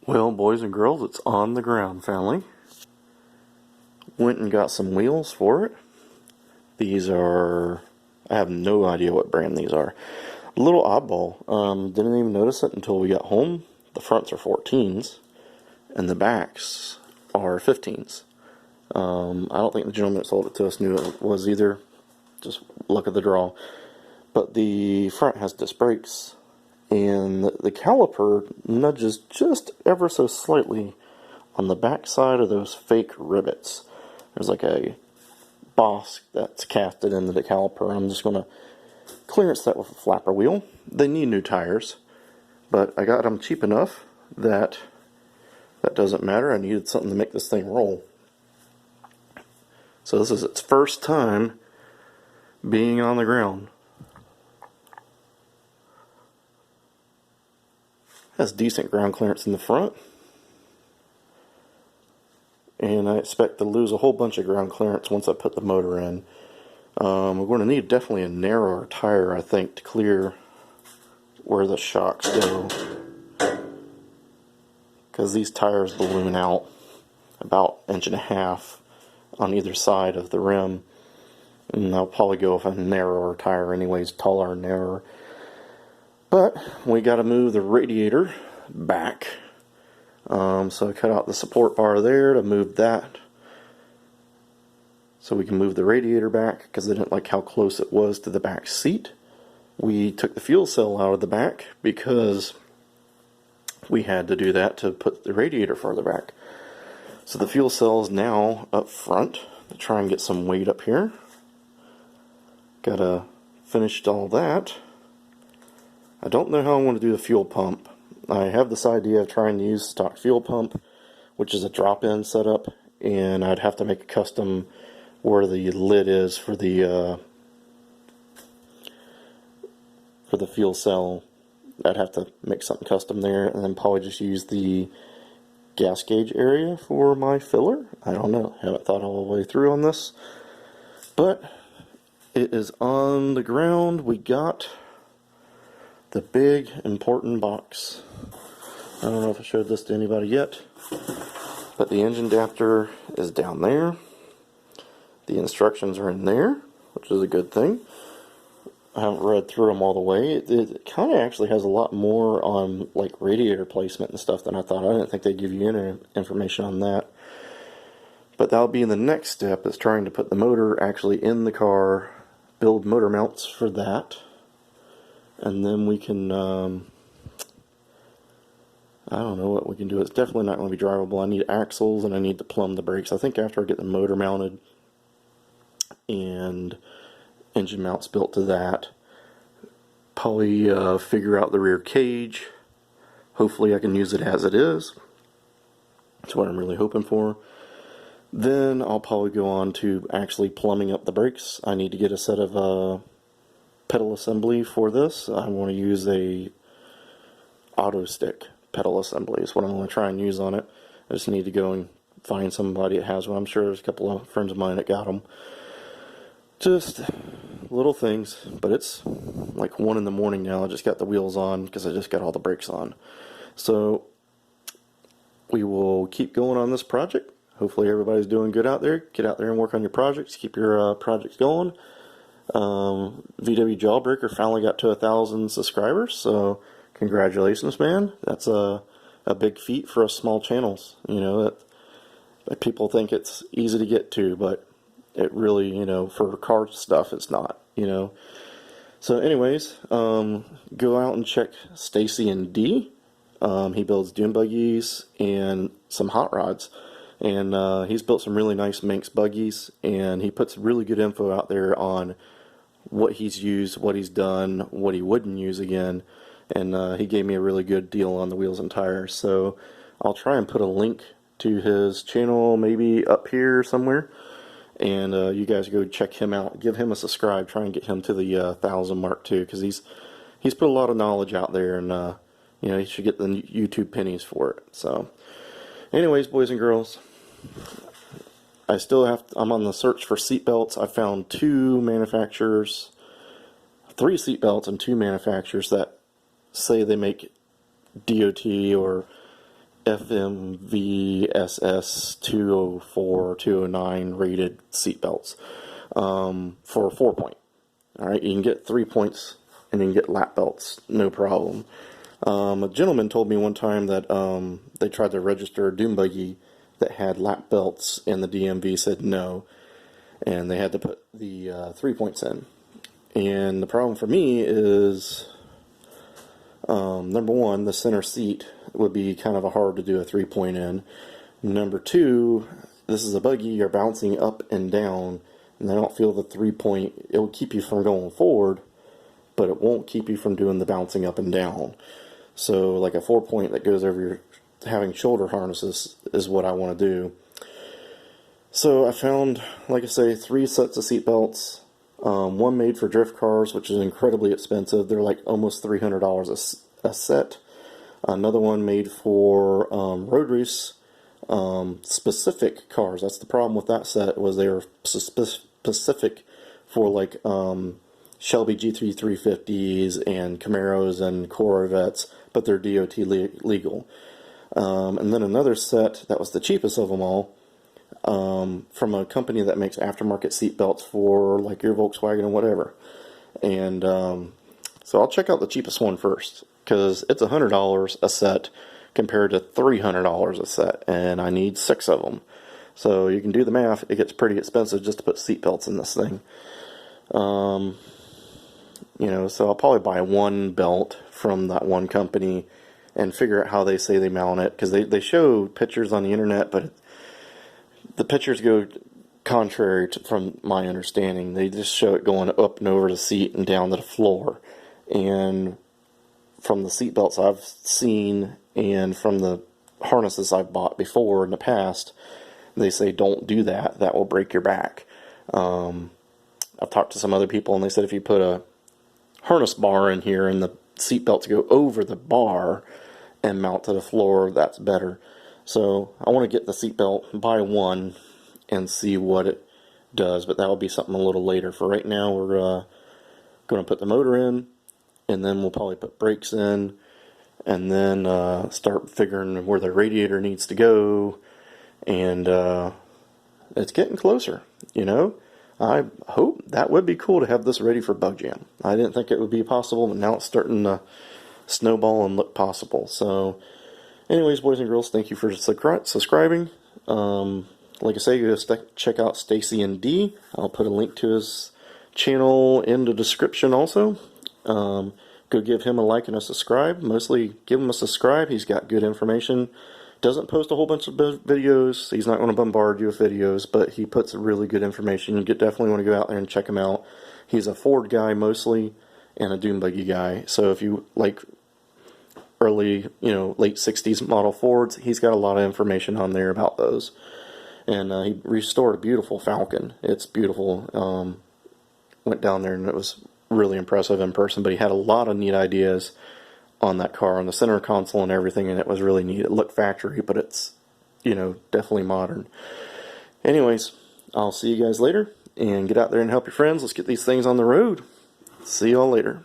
Well, boys and girls, it's on the ground finally. Went and got some wheels for it. These are, I have no idea what brand these are. A little oddball. Didn't even notice it until we got home. The fronts are 14s, and the backs are 15s. I don't think the gentleman that sold it to us knew it was either. Just luck of the draw. But the front has disc brakes, and the caliper nudges just ever so slightly on the back side of those fake rivets. There's like a boss that's casted into the caliper. I'm just going to clearance that with a flapper wheel. They need new tires, but I got them cheap enough that that doesn't matter. I needed something to make this thing roll. So this is its first time being on the ground. Has decent ground clearance in the front, and I expect to lose a whole bunch of ground clearance once I put the motor in. We're going to need definitely a narrower tire, I think, to clear where the shocks go, because these tires balloon out about 1.5 inches on either side of the rim, and I'll probably go with a narrower tire anyways, taller and narrower. But we got to move the radiator back, so I cut out the support bar there to move that, so we can move the radiator back because I didn't like how close it was to the back seat. We took the fuel cell out of the back because we had to do that to put the radiator farther back. So the fuel cell is now up front to try and get some weight up here. Gotta finish all that. I don't know how I want to do the fuel pump. I have this idea of trying to use stock fuel pump, which is a drop-in setup, and I'd have to make a custom where the lid is for the fuel cell. I'd have to make something custom there, and then probably just use the gas gauge area for my filler. I don't know. Haven't thought all the way through on this, but it is on the ground. We got the big important box. I don't know if I showed this to anybody yet, but the engine adapter is down there. The instructions are in there, which is a good thing. I haven't read through them all the way. It kind of actually has a lot more on like radiator placement and stuff than I thought. I didn't think they'd give you any information on that. But that'll be the next step, is trying to put the motor actually in the car, build motor mounts for that. And then we can, I don't know what we can do. It's definitely not going to be drivable. I need axles and I need to plumb the brakes. I think after I get the motor mounted and engine mounts built to that, probably figure out the rear cage. Hopefully I can use it as it is. That's what I'm really hoping for. Then I'll probably go on to actually plumbing up the brakes. I need to get a set of pedal assembly for this. I want to use a auto stick pedal assembly is what I'm going to try and use on it. I just need to go and find somebody that has one. I'm sure there's a couple of friends of mine that got them. Just little things, but it's like 1 in the morning now. I just got the wheels on because I just got all the brakes on. So we will keep going on this project. Hopefully everybody's doing good out there. Get out there and work on your projects. Keep your projects going. VW Jawbreaker finally got to 1,000 subscribers, so congratulations, man. That's a big feat for us small channels. You know, that people think it's easy to get to, but it really, you know, for car stuff, it's not, you know. So anyways, go out and check Stacy and D. He builds dune buggies and some hot rods. And he's built some really nice Manx buggies, and he puts really good info out there on what he's used, what he's done, what he wouldn't use again. And he gave me a really good deal on the wheels and tires. So I'll try and put a link to his channel maybe up here somewhere. And you guys go check him out. Give him a subscribe. Try and get him to the 1,000 mark too, because he's put a lot of knowledge out there, and you know, he should get the YouTube pennies for it. So anyways, boys and girls, I'm on the search for seat belts. I found 3 seat belts and 2 manufacturers that say they make DOT or FMVSS 204, 209 rated seatbelts for a 4-point. Alright, you can get 3 points and you can get lap belts, no problem. A gentleman told me one time that they tried to register a dune buggy that had lap belts, and the DMV said no, and they had to put the 3 points in. And the problem for me is, number one, the center seat would be kind of hard to do a 3-point in. Number two, this is a buggy, you're bouncing up and down, and I don't feel the 3-point, it will keep you from going forward, but it won't keep you from doing the bouncing up and down. So like a 4-point that goes over your, having shoulder harnesses is what I want to do. So I found, like I say, 3 sets of seat belts. One made for drift cars, which is incredibly expensive. They're like almost $300 a set. Another one made for road race specific cars. That's the problem with that set, was they were specific for like Shelby GT 350s and Camaros and Corvettes, but they're DOT legal. And then another set that was the cheapest of them all, from a company that makes aftermarket seat belts for like your Volkswagen and whatever. And so I'll check out the cheapest one first, because it's $100 a set compared to $300 a set, and I need 6 of them. So you can do the math, it gets pretty expensive just to put seat belts in this thing. You know, so I'll probably buy one belt from that one company and figure out how they say they mount it, because they show pictures on the internet, but the pictures go contrary to, from my understanding. They just show it going up and over the seat and down to the floor. And from the seat belts I've seen and from the harnesses I've bought before in the past, they say don't do that, that will break your back. I've talked to some other people and they said if you put a harness bar in here and the seat belt to go over the bar and mount to the floor, that's better. So I want to get the seat belt, buy one, and see what it does, but that will be something a little later. For right now, we're going to put the motor in, and then we'll probably put brakes in, and then start figuring where the radiator needs to go, and it's getting closer, you know. I hope that would be cool to have this ready for Bug Jam. I didn't think it would be possible, but now it's starting to snowball and look possible. So anyways, boys and girls, thank you for subscribing. Like I say, go check out Stacy and D. I'll put a link to his channel in the description also. Go give him a like and a subscribe. Mostly give him a subscribe. He's got good information. Doesn't post a whole bunch of videos. He's not going to bombard you with videos, but he puts really good information. You definitely want to go out there and check him out. He's a Ford guy mostly and a dune buggy guy. So if you like early, late 60s model Fords, he's got a lot of information on there about those. And he restored a beautiful Falcon. It's beautiful. Went down there and it was really impressive in person, but he had a lot of neat ideas on that car, on the center console and everything, and it was really neat. It looked factory, but it's, definitely modern. Anyways, I'll see you guys later, and get out there and help your friends. Let's get these things on the road. See y'all later.